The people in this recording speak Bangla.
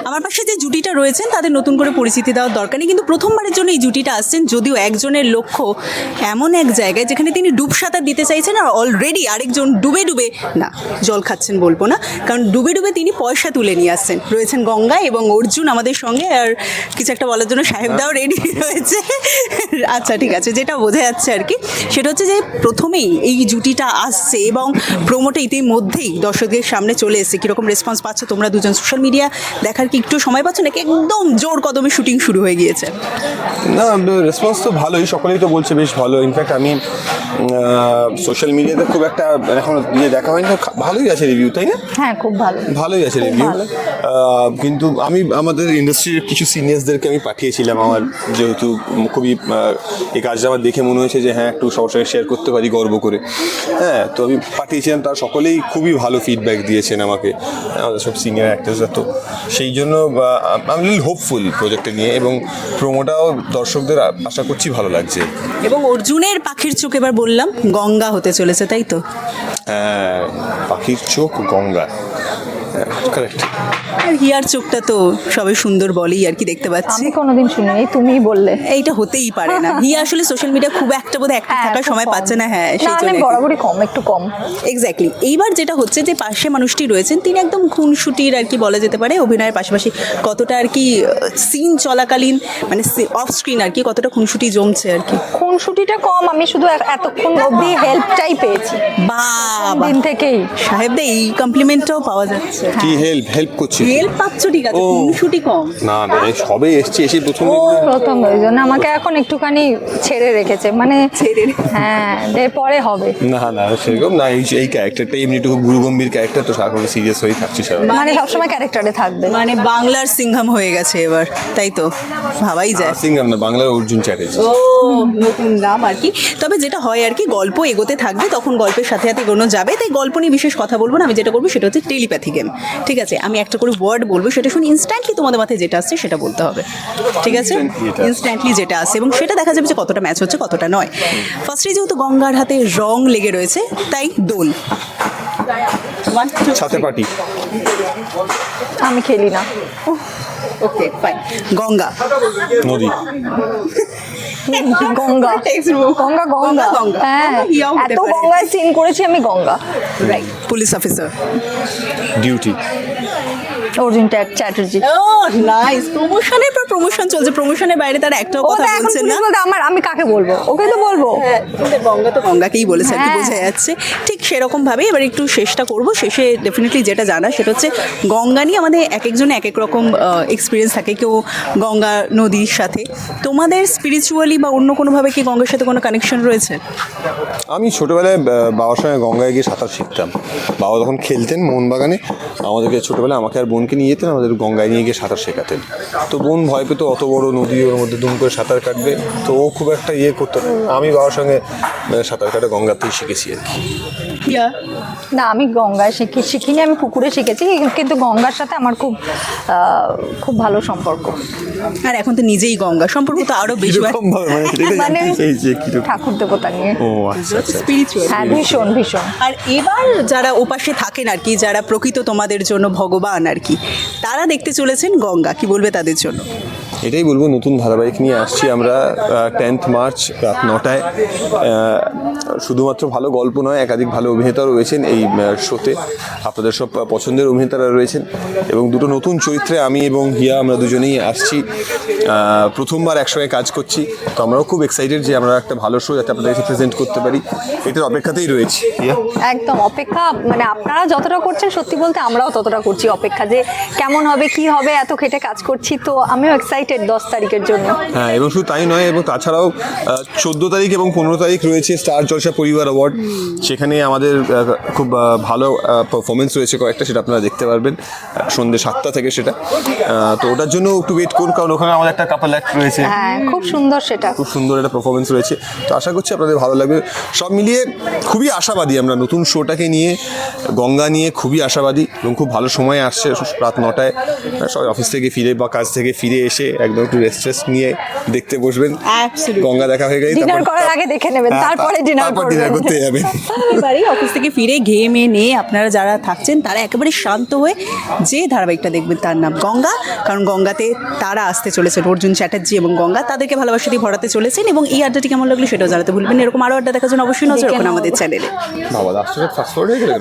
আমার পাশে যে জুটিটা রয়েছেন তাদের নতুন করে পরিচিতি দেওয়ার দরকার নেই, কিন্তু প্রথমবারের জন্য এই জুটিটা আসছেন, যদিও একজনের লক্ষ্য এমন এক জায়গায় যেখানে তিনি ডুব সাঁতার দিতে চাইছেন, আর অলরেডি আরেকজন ডুবে ডুবে না জল খাচ্ছেন বলবো না, কারণ ডুবে ডুবে তিনি পয়সা তুলে নিয়ে আসছেন। রয়েছেন গঙ্গা এবং অর্জুন আমাদের সঙ্গে, আর কিছু একটা বলার জন্য সাহেবদাও রেডি রয়েছে। আচ্ছা ঠিক আছে, যেটা বোঝা যাচ্ছে আর কি সেটা হচ্ছে যে প্রথমেই এই জুটিটা আসছে এবং প্রোমোটা ইতিমধ্যেই দর্শকদের সামনে চলে এসেছে। কীরকম রেসপন্স পাচ্ছ তোমরা দুজন? সোশ্যাল মিডিয়া দেখার কি একটু সময় পাচ্ছ নাকি একদম জোর কদমে শুটিং শুরু হয়ে গিয়েছে? না, রেসপন্স তো ভালোই, সকলেই তো বলছে বেশ ভালো। ইনফ্যাক্ট আমি সোশ্যাল মিডিয়াতে খুব একটা এখন দেখা হয়নি, ভালোই আছে রিভিউ, তাই না? হ্যাঁ, খুব ভালো, ভালোই আছে রিভিউ। কিন্তু আমি আমাদের ইন্ডাস্ট্রির কিছু সিনিয়র্সদেরকে আমি পাঠিয়েছিলাম, আমার যেহেতু খুবই এই কাজটা আমার দেখে মনে হয়েছে যে হ্যাঁ একটু সবার সঙ্গে শেয়ার করতে পারি গর্ব করে। হ্যাঁ, তো আমি পাঠিয়েছিলাম, তারা সকলেই খুবই ভালো ফিডব্যাক দিয়েছেন আমাকে, আমাদের সব সিনিয়র অ্যাক্টার্সরা। তো সেই জন্য আমি লিটল হোপফুল প্রজেক্টটা নিয়ে, এবং প্রোমোটাও দর্শকদের আশা করছি ভালো লাগছে। এবং অর্জুনের পাখির চোখ এবার বললাম গঙ্গা হতে চলেছে, তাই তো? হ্যাঁ, পাখির চোখ গঙ্গা, কারেক্ট। আর হিয়ার চোখটা তো সবাই সুন্দর বলেই আর কি, দেখতে পাচ্ছি। আমি কোনোদিন শুনি, এই তুমিই বললে। এইটা হতেই পারে না। হিয়া আসলে সোশ্যাল মিডিয়া খুব একটা বোধহয় অ্যাক্টিভ থাকার সময় পাচ্ছে না। হ্যাঁ, সেই আমি জন্য বরাবরই কম, একটু কম। এক্স্যাক্টলি। এইবার যেটা হচ্ছে যে পাশে মানুষটি রয়েছেন, তিনি একদম খুনসুটির আর কি বলা যেতে পারে, অভিনয়ের পাশাপাশি কতটা আর কি সিন চলাকালীন মানে অফ স্ক্রিন আর কি কতটা খুনসুটি জমছে আর কি? খুনসুটিটা কম, আমি শুধু এতক্ষণ অবধি হেল্পটাই পেয়েছি বাবা, দিন থেকেই। সাহেবদের এই কমপ্লিমেন্টটাও পাওয়া যাচ্ছে। কি হেল্প করছি? হেল্প পাচ্ছ ঠিক আছে, খুনসুটি কম না না, সবে এসছি, এসে প্রথম প্রথম ওই জন্য আমাকে এখন একটুখানি ছেড়ে রেখেছে, মানে হ্যাঁ, পরে হবে না না সেরকম না। এই ক্যারেক্টারটা এমনি একটু গুরুগম্ভীর ক্যারেক্টার, তো সারাক্ষণ সিরিয়াস হয়েই থাকছি সারা। মানে সবসময় ক্যারেক্টারে থাকবে, মানে বাংলার সিংহাম হয়ে গেছে এবার, তাই তো ভাবাই যায়। সিঙ্গার না, বাংলার অর্জুন চ্যাটার্জি। ও নতুন নাম আর কি। তবে যেটা হয় আর কি, গল্প এগোতে থাকবে তখন গল্পের সাথে সাথে এগোনো যাবে, তাই গল্প নিয়ে বিশেষ কথা বলবো না। আমি যেটা করবো সেটা হচ্ছে টেলিপ্যাথি গেম। ঠিক আছে, আমি একটা করে ওয়ার্ড বলবো, সেটা শুনে ইনস্ট্যান্টলি তোমাদের মাথায় যেটা আসছে সেটা বলতে হবে। ঠিক আছে, ইনস্ট্যান্টলি যেটা আসে, এবং সেটা দেখা যাবে যে কতটা ম্যাচ হচ্ছে কতটা নয়। ফার্স্টে যেহেতু গঙ্গার হাতে রং লেগে রয়েছে, তাই দোল। সাথে পার্টি। আমি খেলি না। Okay fine. গঙ্গা। নদী। গঙ্গা গঙ্গা গঙ্গা গঙ্গা। হ্যাঁ, ইয়াও হতে এত পারে। গঙ্গায় সিন করেছি আমি, Ganga. Right. Police officer. Duty. Arjun Chatterjee. Oh nice. প্রমোশনের পর প্রমোশন চলছে, প্রমোশনের বাইরে তারা একটাও কথা বলছেন না। আমি কাকে বলবো? ওকে তো বলবো। গঙ্গা তো গঙ্গাকেই বলেছে আর কি, হ্যাঁ। বোঝা যাচ্ছে। ঠিক সেরকম ভাবেই এবার একটু শেষটা করব। শেষে ডেফিনেটলি যেটা জানা সেটা হচ্ছে গঙ্গা নিয়ে আমাদের এক একজনের এক এক রকম এক্সপিরিয়েন্স থাকে। কেউ গঙ্গা নদীর সাথে, তোমাদের স্পিরিচুয়ালি বা অন্য কোনোভাবে কি গঙ্গার সাথে কোনো কানেকশন রয়েছে? আমি ছোটোবেলায় বাবার সঙ্গে গঙ্গায় গিয়ে সাঁতার শিখতাম। বাবা তখন খেলতেন মোহনবাগানে, আমাদেরকে ছোটোবেলায় আমাকে আর বোনকে নিয়ে যেতেন, আমাদের গঙ্গায় নিয়ে গিয়ে সাঁতার শেখাতেন। তো বোন ভয় পেতো, অত বড় নদী, ওর মধ্যে দুম করে সাঁতার কাটবে, তো ও খুব একটা করতো না। আমি বাবার সঙ্গে সাঁতার কাটা গঙ্গাতেই শিখেছি আর কি। না, আমি গঙ্গায় শিখিনি, আমি পুকুরে শিখেছি, কিন্তু গঙ্গার সাথে আমার খুব খুব ভালো সম্পর্ক। আর এখন তো নিজেই গঙ্গা, সম্পর্ক তো আরো বেশি। মানে ঠাকুর দেবতা নিয়ে। ও আচ্ছা আচ্ছা। স্পিরিচুয়াল। হ্যাঁ, ভীষণ ভীষণ। আর এবার যারা ওপাশে থাকেন আর কি, যারা প্রকৃত তোমাদের জন্য ভগবান আর কি, তারা দেখতে চলেছেন গঙ্গা, কি বলবে তাদের জন্য? এটাই বলবো, নতুন ধারাবাহিক নিয়ে আসছি আমরা 10th মার্চ রাত 9টায়। শুধুমাত্র ভালো গল্প নয়, একাধিক ভালো অভিনেতাও রয়েছেন এই শোতে, আপনাদের সব পছন্দের অভিনেতারা রয়েছেন, এবং দুটো নতুন চরিত্রে আমি এবং হিয়া আমরা দুজনেই আসছি। প্রথমবার একসঙ্গে কাজ করছি, তো আমরাও খুব এক্সাইটেড যে আমরা একটা ভালো শো যাতে আপনাদের প্রেজেন্ট করতে পারি, এটার অপেক্ষাতেই রয়েছি। একদম অপেক্ষা, মানে আপনারা যতটা করছেন সত্যি বলতে আমরাও ততটা করছি অপেক্ষা, যে কেমন হবে কি হবে, এত খেটে কাজ করছি, তো আমিও এক্সাইটেড 10 তারিখের জন্য। হ্যাঁ, এবং শুধু তাই নয়, এবং তাছাড়াও 14 তারিখ এবং 15 তারিখ রয়েছে স্টার জলসা পরিবার অ্যাওয়ার্ড। সেখানে আমাদের খুব ভালো পারফরমেন্স রয়েছে কয়েকটা, সেটা আপনারা দেখতে পারবেন সন্ধ্যে 7টা থেকে সেটা। তো ওটার জন্য একটু ওয়েট করুন, কারণ ওখানে আমাদের একটা কাপল অ্যাক্ট রয়েছে। হ্যাঁ, খুব সুন্দর, সেটা খুব সুন্দর একটা পারফরমেন্স রয়েছে, তো আশা করছি আপনাদের ভালো লাগবে। সব মিলিয়ে খুবই আশাবাদী আমরা নতুন শোটাকে নিয়ে, গঙ্গা নিয়ে খুবই আশাবাদী, এবং খুব ভালো সময় আসছে রাত 9টায়। সবাই অফিস থেকে ফিরে বা কাজ থেকে ফিরে এসে একদম একটু রেস্ট নিয়ে দেখতে বসবেন। Absolutely. গঙ্গা দেখা হয়ে গেলে ডিনার করার আগে দেখে নেবেন, তারপরে ডিনার ডিনার করতে করবেন। যাবেন। এবারে অফিস থেকে ফিরে ঘেমে নিয়ে আপনারা যারা থাকছেন তারা একেবারে শান্ত হয়ে যে ধারাবাহিকটা দেখবেন তার নাম গঙ্গা, কারণ গঙ্গাতে তারা আসতে চলেছেন, অর্জুন চ্যাটার্জি এবং গঙ্গা তাদেরকে ভালোবাসা দিয়ে ভরাতে চলেছেন। এবং এই আড্ডাটি কেমন লাগলো সেটাও জানাতে ভুলবেন না। এরকম আরও আড্ডা দেখার জন্য অবশ্যই নজর রাখুন আমাদের চ্যানেলে। বাবা লাস্টে ফাস্ট ফরওয়ার্ড হয়ে গেল।